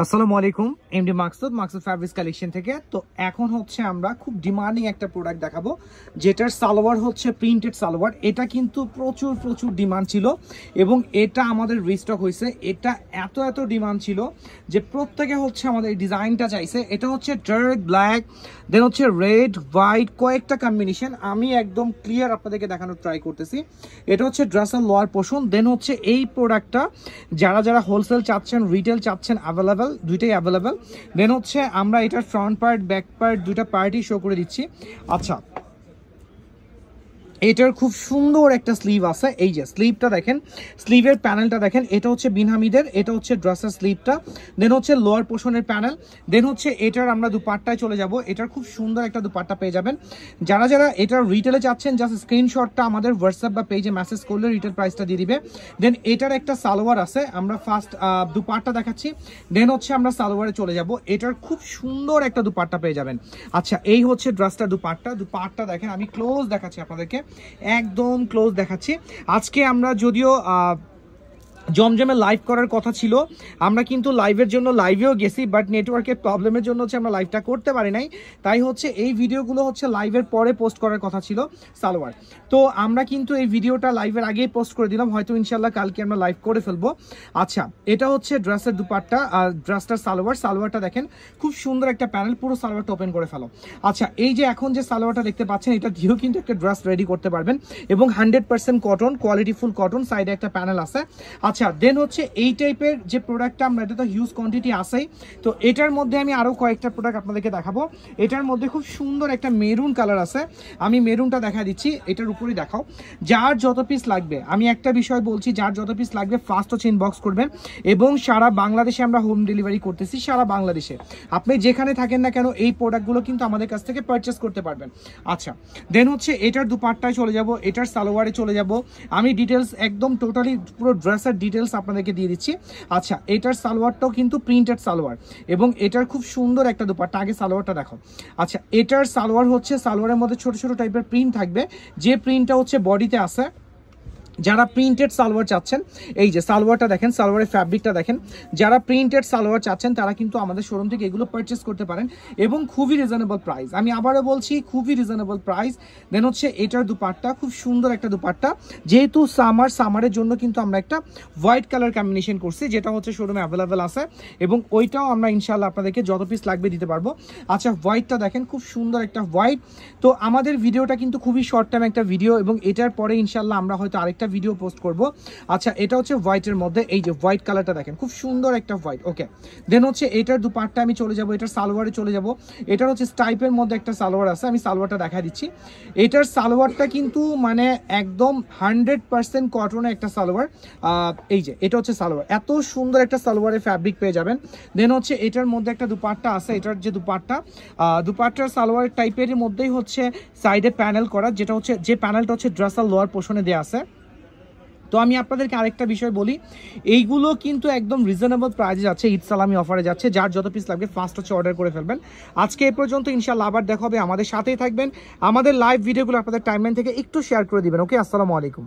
আসসালামু আলাইকুম, MD Maksud fabrics collection থেকে। তো এখন হচ্ছে আমরা খুব ডিমান্ডিং একটা প্রোডাক্ট দেখাবো, যেটার সালোয়ার হচ্ছে প্রিন্টেড সালোয়ার। এটা কিন্তু প্রচুর ডিমান্ড ছিল এবং এটা আমাদের রিস্টক হয়েছে। এটা এত ডিমান্ড ছিল যে প্রত্যেকে হচ্ছে আমাদের এই ডিজাইনটা চাইছে। এটা হচ্ছে ডার্ক ব্ল্যাক, দেন হচ্ছে রেড, হোয়াইট, কয়েকটা কম্বিনেশন। আমি একদম ক্লিয়ার আপনাদেরকে দেখানোর ট্রাই করতেছি। এটা হচ্ছে ড্রেসের লোয়ার পোর্শন। দেন হচ্ছে এই প্রোডাক্টটা যারা হোলসেল চাচ্ছেন, রিটেল চাচ্ছেন, অ্যাভেলেবেল, দুইটাই অ্যাভেলেবেল। দেন হচ্ছে আমরা এটার ফ্রন্ট পার্ট, ব্যাক পার্ট দুইটা পার্টই শো করে দিচ্ছি। আচ্ছা, এটার খুব সুন্দর একটা স্লিভ আছে। এই যে স্লিভটা দেখেন, স্লিভের প্যানেলটা দেখেন। এটা হচ্ছে বিনহামিদের, এটা হচ্ছে ড্রেসের স্লিভটা। দেন হচ্ছে লোয়ার পোর্শনের প্যানেল। দেন হচ্ছে এটার আমরা দুপাট্টায় চলে যাব। এটার খুব সুন্দর একটা দুপাট্টা পেয়ে যাবেন। যারা এটার রিটেলে যাচ্ছেন, জাস্ট স্ক্রিনশটটা আমাদের হোয়াটসঅ্যাপ বা পেজে মেসেজ করলে রিটেল প্রাইসটা দিয়ে দিবে। দেন এটার একটা সালোয়ার আছে, আমরা ফার্স্ট দুপাট্টা দেখাচ্ছি, দেন হচ্ছে আমরা সালোয়ারে চলে যাব। এটার খুব সুন্দর একটা দুপাট্টা পেয়ে যাবেন। আচ্ছা, এই হচ্ছে ড্রেসটার দুপাট্টা দেখেন। আমি ক্লোজ দেখাচ্ছি আপনাদেরকে, একদম ক্লোজ দেখাচ্ছি। আজকে আমরা যদিও জমজমে লাইভ করার কথা ছিল, আমরা কিন্তু লাইভের জন্য লাইভেও গেছি, বাট নেটওয়ার্কের প্রবলেমের জন্য হচ্ছে আমরা লাইভটা করতে পারি নাই। তাই হচ্ছে এই ভিডিওগুলো হচ্ছে লাইভের পরে পোস্ট করার কথা ছিল সালোয়ার। তো আমরা কিন্তু এই ভিডিওটা লাইভের আগেই পোস্ট করে দিলাম, হয়তো ইনশাল্লাহ কালকে আমরা লাইভ করে ফেলবো। আচ্ছা, এটা হচ্ছে ড্রেসের দুপাট্টা, ড্রেসটার সালোয়ারটা দেখেন, খুব সুন্দর একটা প্যানেল, পুরো সালোয়ারটা ওপেন করে ফেলো। আচ্ছা, এই যে এখন যে সালোয়ারটা দেখতে পাচ্ছেন, এটা দিয়েও কিন্তু একটা ড্রেস রেডি করতে পারবেন এবং 100% কটন, কোয়ালিটিফুল কটন, সাইডে একটা প্যানেল আছে। আচ্ছা, দেন হচ্ছে এই টাইপের যে প্রোডাক্টটা আমরা, এটা তো হিউজ কোয়ান্টিটি আছেই। তো এটার মধ্যে আমি আরও কয়েকটা প্রোডাক্ট আপনাদেরকে দেখাবো। এটার মধ্যে খুব সুন্দর একটা মেরুন কালার আছে, আমি মেরুনটা দেখা দিচ্ছি, এটার উপরেই দেখাও। যার যত পিস লাগবে, আমি একটা বিষয় বলছি, যার যত পিস লাগবে ফার্স্ট হচ্ছে ইনবক্স করবেন। এবং সারা বাংলাদেশে আমরা হোম ডেলিভারি করতেছি, সারা বাংলাদেশে আপনি যেখানে থাকেন না কেন এই প্রোডাক্টগুলো কিন্তু আমাদের কাছ থেকে পারচেস করতে পারবেন। আচ্ছা, দেন হচ্ছে এটার দুপাট্টায় চলে যাব, এটার সালোয়ারে চলে যাব। আমি ডিটেলস একদম টোটালি পুরো ড্রেসের ডিটেলস আপনাদেরকে দিয়ে দিচ্ছি। আচ্ছা, এটার সালোয়ারটাও কিন্তু প্রিন্টেড সালোয়ার এবং এটার খুব সুন্দর একটা দুপাট্টা। আগে সালোয়ারটা দেখো। আচ্ছা, এটার সালোয়ার হচ্ছে, সালোয়ারের মধ্যে ছোট টাইপের প্রিন্ট থাকবে, যে প্রিন্টটা হচ্ছে বডিতে আছে। যারা প্রিন্টেড সালোয়ার চাচ্ছেন, এই যে সালোয়ারটা দেখেন, সালোয়ারের ফ্যাব্রিকটা দেখেন। যারা প্রিন্টেড সালোয়ার চাচ্ছেন তারা কিন্তু আমাদের শোরুম থেকে এগুলো পারচেস করতে পারেন এবং খুবই রিজনেবল প্রাইস। আমি আবারও বলছি, খুবই রিজনেবল প্রাইস। দেন হচ্ছে এটার দুপাট্টা, খুব সুন্দর একটা দুপাট্টা। যেহেতু সামারের জন্য কিন্তু আমরা একটা হোয়াইট কালার কম্বিনেশন করছি, যেটা হচ্ছে শোরুমে অ্যাভেলেবেল আছে এবং ওইটাও আমরা ইনশাল্লাহ আপনাদেরকে যত পিস লাগবে দিতে পারবো। আচ্ছা, হোয়াইটটা দেখেন, খুব সুন্দর একটা হোয়াইট। তো আমাদের ভিডিওটা কিন্তু খুবই শর্ট টাইম একটা ভিডিও এবং এটার পরে ইনশাল্লাহ আমরা হয়তো আরেকটা ভিডিও পোস্ট করব। আচ্ছা, এটা হচ্ছে হোয়াইটের মধ্যে, এই যে হোয়াইট কালারটা দেখেন, খুব সুন্দর একটা হোয়াইট। ওকে, দেন হচ্ছে এটার দুপাট্টা আমি চলে যাব, এটার সালোয়ারে চলে যাব। এটার হচ্ছে স্টাইপের মধ্যে একটা সালোয়ার আছে, আমি সালোয়ারটা দেখা দিচ্ছি। এটার সালোয়ারটা কিন্তু মানে একদম 100% কটনের একটা সালোয়ার। এই যে এটা হচ্ছে সালোয়ার, এত সুন্দর একটা সালোয়ারের ফ্যাব্রিক পেয়ে যাবেন। দেন হচ্ছে এটার মধ্যে একটা দুপাট্টা আছে, এটার যে দুপাট্টার সালোয়ার টাইপের মধ্যেই হচ্ছে সাইডে প্যানেল করা, যেটা হচ্ছে, যে প্যানেলটা হচ্ছে ড্রেসের লোয়ার পোর্শনে দেওয়া আছে। তো আমি আপনাদেরকে আরেকটা বিষয় বলি, এইগুলো কিন্তু একদম রিজনেবল প্রাইসে যাচ্ছে, ঈদ সালামি অফারে যাচ্ছে। যার যত পিস লাগবে ফার্স্ট হচ্ছে অর্ডার করে ফেলবেন। আজকে এই পর্যন্ত, ইনশাআল্লাহ আবার দেখা হবে। আমাদের সাথেই থাকবেন, আমাদের লাইভ ভিডিওগুলো আপনাদের টাইমলাইন থেকে একটু শেয়ার করে দিবেন। ওকে, আসসালামু আলাইকুম।